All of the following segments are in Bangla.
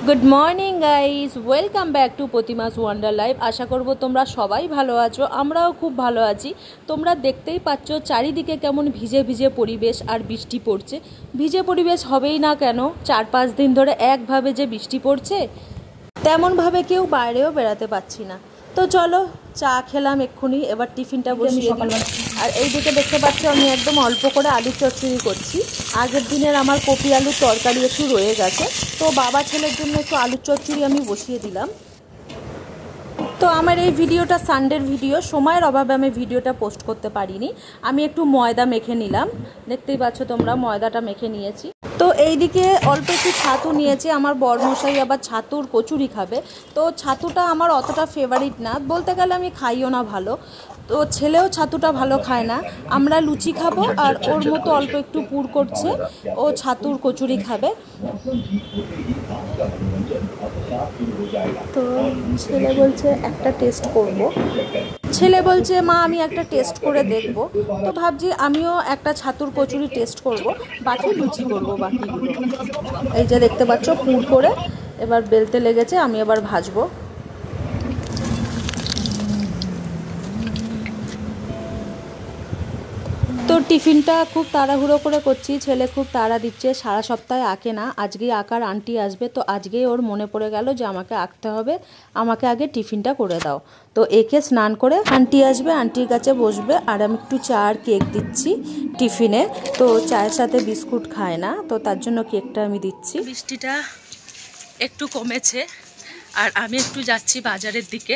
Good morning guys, welcome back to প্রতিমাস ওয়ান্ডার লাইফ। আশা করব তোমরা সবাই ভালো আছো, আমরাও খুব ভালো আছি। তোমরা দেখতেই পাচ্ছ চারিদিকে কেমন ভিজে ভিজে পরিবেশ আর বৃষ্টি পড়ছে। ভিজে পরিবেশ হবেই না কেন, 4-5 দিন ধরে একভাবে যে বৃষ্টি পড়ছে, তেমনভাবে কেউ বাইরেও বেড়াতে পারছি না। তো চলো, চা খেলাম এক্ষুনি, এবার টিফিনটা বসিয়ে দিলাম। আর এইদিকে দেখতে পাচ্ছ আমি একদম অল্প করে আলুর চচ্চড়ি করছি। আগের দিনের আমার কপি আলুর তরকারি একটু রয়ে গেছে, তো বাবা ছেলের জন্য একটু আলুর চচ্চড়ি আমি বসিয়ে দিলাম। তো আমার এই ভিডিওটা সানডের ভিডিও, সময়ের অভাবে আমি ভিডিওটা পোস্ট করতে পারিনি। আমি একটু ময়দা মেখে নিলাম, দেখতেই পাচ্ছ তোমরা, ময়দাটা মেখে নিয়েছি। তো এইদিকে অল্প একটু ছাতু নিয়েছি, আমার বরমশাই আবার ছাতুর কচুরি খাবে। তো ছাতুটা আমার অতটা ফেভারিট না, বলতে গেলে আমি খাইও না ভালো। তো ছেলেও ছাতুটা ভালো খায় না। আমরা লুচি খাবো আর ওর মতো অল্প একটু পুর করছে, ও ছাতুর কচুরি খাবে। তো ছেলে বলছে একটা টেস্ট করব, ছেলে বলছে মা আমি একটা টেস্ট করে দেখব। তো ভাবছি আমিও একটা ছাতুর কচুরি টেস্ট করব, বাকি লুচি করব বাকিগুলো। এই যে দেখতে পাচ্ছ পুর করে এবার বেলতে লেগেছে, আমি এবার ভাজবো। তো টিফিনটা খুব তাড়াহুড়ো করে করছি, ছেলে খুব তাড়া দিচ্ছে, সারা সপ্তাহে আঁকে না, আজকেই আঁকার আন্টি আসবে, তো আজকেই ওর মনে পড়ে গেল যে আমাকে আঁকতে হবে, আমাকে আগে টিফিনটা করে দাও। তো একে স্নান করে আন্টি আসবে, আন্টির কাছে বসবে, আর আমি একটু চা আর কেক দিচ্ছি টিফিনে। তো চায়ের সাথে বিস্কুট খায় না, তো তার জন্য কেকটা আমি দিচ্ছি। বৃষ্টিটা একটু কমেছে আর আমি একটু যাচ্ছি বাজারের দিকে,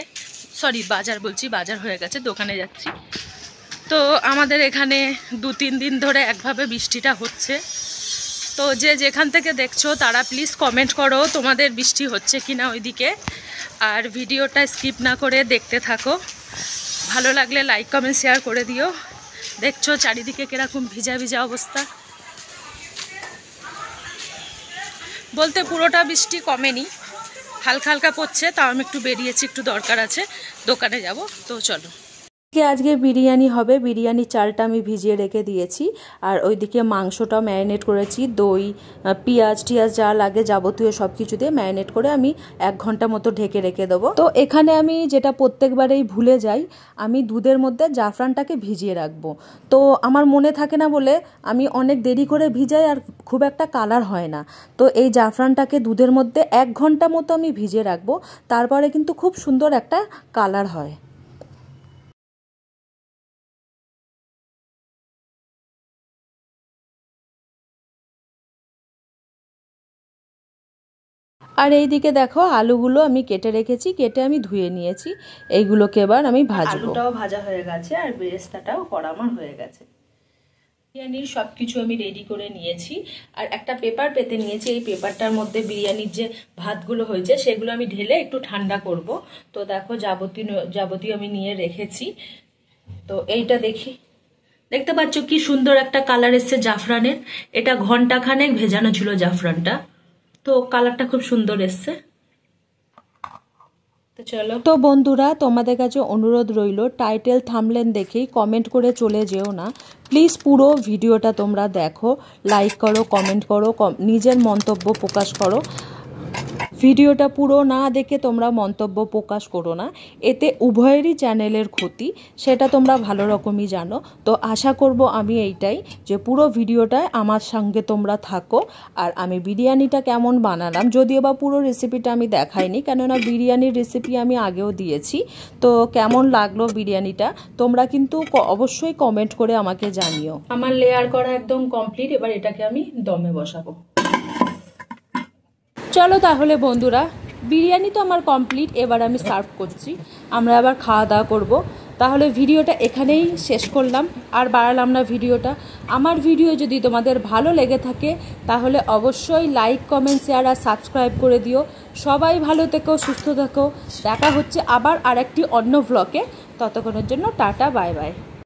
সরি বাজার বলছি, বাজার হয়ে গেছে, দোকানে যাচ্ছি। তো আমাদের এখানে 2-3 দিন ধরে একভাবে বৃষ্টিটা হচ্ছে। তো যে যেখান থেকে দেখছো তারা প্লিজ কমেন্ট করো তোমাদের বৃষ্টি হচ্ছে কি না ওইদিকে, আর ভিডিওটা স্কিপ না করে দেখতে থাকো। ভালো লাগলে লাইক কমেন্ট শেয়ার করে দিও। দেখছো চারিদিকে কিরকম ভিজা ভিজা অবস্থা, বলতে পুরোটা বৃষ্টি কমেনি, হালকা হালকা পড়ছে। তাও আমি একটু বেরিয়েছি, একটু দরকার আছে, দোকানে যাব। তো চলো, আজকে বিরিয়ানি হবে, বিরিয়ানির চালটা আমি ভিজিয়ে রেখে দিয়েছি, আর ওইদিকে মাংসটা ম্যারিনেট করেছি, দই পেঁয়াজ টিয়াজ যা লাগে যাবতীয় সব কিছু দিয়ে ম্যারিনেট করে আমি 1 ঘন্টা মতো ঢেকে রেখে দেবো। তো এখানে আমি যেটা প্রত্যেকবারেই ভুলে যাই, আমি দুধের মধ্যে জাফরানটাকে ভিজিয়ে রাখবো। তো আমার মনে থাকে না বলে আমি অনেক দেরি করে ভিজাই, আর খুব একটা কালার হয় না। তো এই জাফরানটাকে দুধের মধ্যে 1 ঘন্টা মতো আমি ভিজিয়ে রাখবো, তারপরে কিন্তু খুব সুন্দর একটা কালার হয়। আর এইদিকে দেখো আলুগুলো আমি কেটে রেখেছি, কেটে আমি ধুয়ে নিয়েছি, এইগুলোকে এবার আমি ভাজবো। আলুটাও ভাজা হয়ে গেছে আর বেরেস্তাটাও করা আমার হয়ে গেছে। বিরিয়ানির সব কিছু আমি রেডি করে নিয়েছি, আর একটা পেপার পেতে নিয়েছি। এই পেপারটার মধ্যে বিরিয়ানির যে ভাতগুলো হয়েছে সেগুলো আমি ঢেলে একটু ঠান্ডা করব। তো দেখো যাবতীয় আমি নিয়ে রেখেছি। তো এইটা দেখি, দেখতে পাচ্ছ কি সুন্দর একটা কালার এসছে জাফরানের। এটা ঘন্টাখানেক ভেজানো ছিল জাফরানটা, তো কালারটা খুব সুন্দর এসছে। তো চলো, তো বন্ধুরা তোমাদের কাছে অনুরোধ রইল, টাইটেল থাম্বনেল দেখেই কমেন্ট করে চলে যেও না, প্লিজ পুরো ভিডিওটা তোমরা দেখো, লাইক করো, কমেন্ট করো, নিজের মন্তব্য প্রকাশ করো। ভিডিওটা পুরো না দেখে তোমরা মন্তব্য প্রকাশ করো না, এতে উভয়েরই চ্যানেলের ক্ষতি, সেটা তোমরা ভালো রকমই জানো। তো আশা করব আমি এইটাই, যে পুরো ভিডিওটায় আমার সঙ্গে তোমরা থাকো। আর আমি বিরিয়ানিটা কেমন বানালাম, যদিও বা পুরো রেসিপিটা আমি দেখাইনি, কেননা বিরিয়ানির রেসিপি আমি আগেও দিয়েছি। তো কেমন লাগলো বিরিয়ানিটা তোমরা কিন্তু অবশ্যই কমেন্ট করে আমাকে জানিও। আমার লেয়ার করা একদম কমপ্লিট, এবার এটাকে আমি দমে বসাবো। চলো তাহলে বন্ধুরা, বিরিয়ানি তো আমার কমপ্লিট, এবার আমি সার্ভ করছি, আমরা আবার খাওয়া দাওয়া করবো। তাহলে ভিডিওটা এখানেই শেষ করলাম, আর বাড়ালাম না ভিডিওটা। আমার ভিডিও যদি তোমাদের ভালো লেগে থাকে তাহলে অবশ্যই লাইক কমেন্ট শেয়ার আর সাবস্ক্রাইব করে দিও। সবাই ভালো থেকো, সুস্থ থেকো, দেখা হচ্ছে আবার আরেকটি অন্য ভ্লগে। ততক্ষণের জন্য টাটা, বাই বাই।